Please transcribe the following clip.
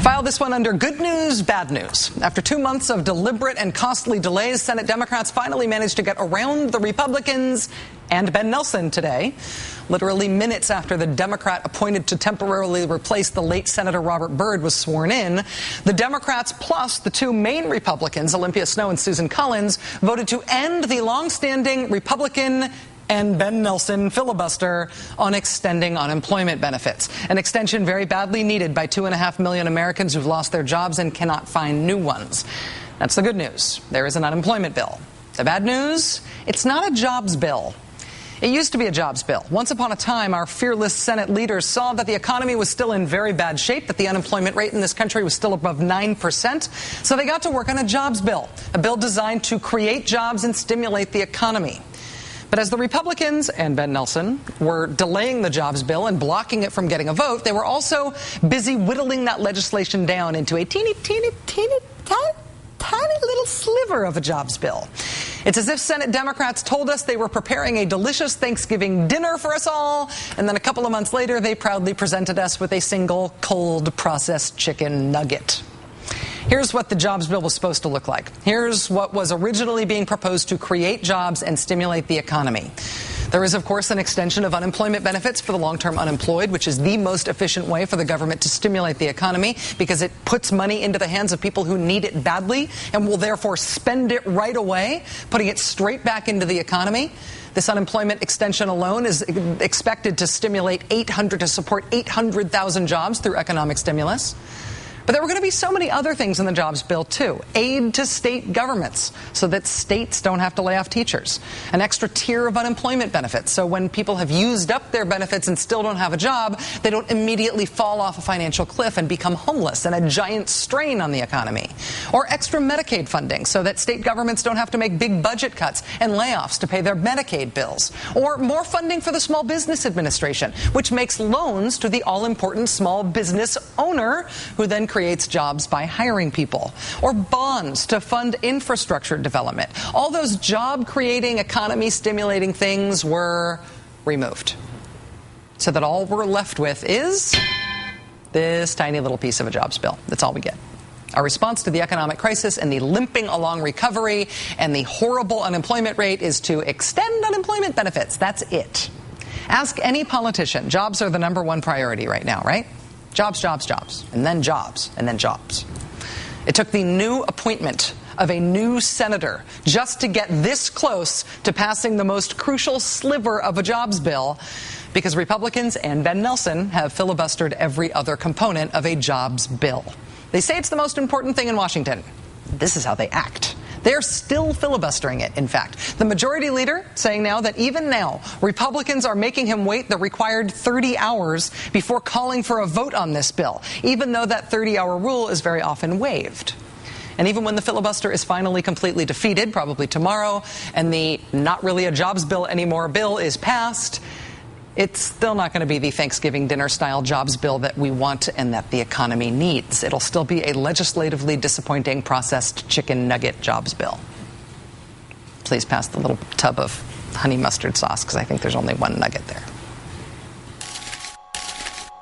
File this one under good news, bad news. After 2 months of deliberate and costly delays, Senate Democrats finally managed to get around the Republicans and Ben Nelson today. Literally minutes after the Democrat appointed to temporarily replace the late Senator Robert Byrd was sworn in, the Democrats plus the two main Republicans, Olympia Snowe and Susan Collins, voted to end the longstanding Republican and Ben Nelson filibuster on extending unemployment benefits. An extension very badly needed by 2.5 million Americans who've lost their jobs and cannot find new ones. That's the good news. There is an unemployment bill. The bad news? It's not a jobs bill. It used to be a jobs bill. Once upon a time, our fearless Senate leaders saw that the economy was still in very bad shape, that the unemployment rate in this country was still above 9%. So they got to work on a jobs bill, a bill designed to create jobs and stimulate the economy. But as the Republicans and Ben Nelson were delaying the jobs bill and blocking it from getting a vote, they were also busy whittling that legislation down into a teeny little sliver of a jobs bill. It's as if Senate Democrats told us they were preparing a delicious Thanksgiving dinner for us all, and then a couple of months later they proudly presented us with a single cold processed chicken nugget. Here's what the jobs bill was supposed to look like. Here's what was originally being proposed to create jobs and stimulate the economy. There is, of course, an extension of unemployment benefits for the long-term unemployed, which is the most efficient way for the government to stimulate the economy because it puts money into the hands of people who need it badly and will therefore spend it right away, putting it straight back into the economy. This unemployment extension alone is expected to support 800,000 jobs through economic stimulus. But there were going to be so many other things in the jobs bill, too. Aid to state governments so that states don't have to lay off teachers. An extra tier of unemployment benefits so when people have used up their benefits and still don't have a job, they don't immediately fall off a financial cliff and become homeless and a giant strain on the economy. Or extra Medicaid funding so that state governments don't have to make big budget cuts and layoffs to pay their Medicaid bills. Or more funding for the Small Business Administration, which makes loans to the all-important small business owner who then creates jobs by hiring people, or bonds to fund infrastructure development. All those job-creating, economy-stimulating things were removed. So that all we're left with is this tiny little piece of a jobs bill. That's all we get. Our response to the economic crisis and the limping along recovery and the horrible unemployment rate is to extend unemployment benefits. That's it. Ask any politician. Jobs are the #1 priority right now, right? Jobs, jobs, jobs, and then jobs, and then jobs. It took the new appointment of a new senator just to get this close to passing the most crucial sliver of a jobs bill because Republicans and Ben Nelson have filibustered every other component of a jobs bill. They say it's the most important thing in Washington. This is how they act. They're still filibustering it, in fact. The majority leader saying now that even now, Republicans are making him wait the required 30 hours before calling for a vote on this bill, even though that 30-hour rule is very often waived. And even when the filibuster is finally completely defeated, probably tomorrow, and the not really a jobs bill anymore bill is passed, it's still not going to be the Thanksgiving dinner-style jobs bill that we want and that the economy needs. It'll still be a legislatively disappointing processed chicken nugget jobs bill. Please pass the little tub of honey mustard sauce because I think there's only one nugget there.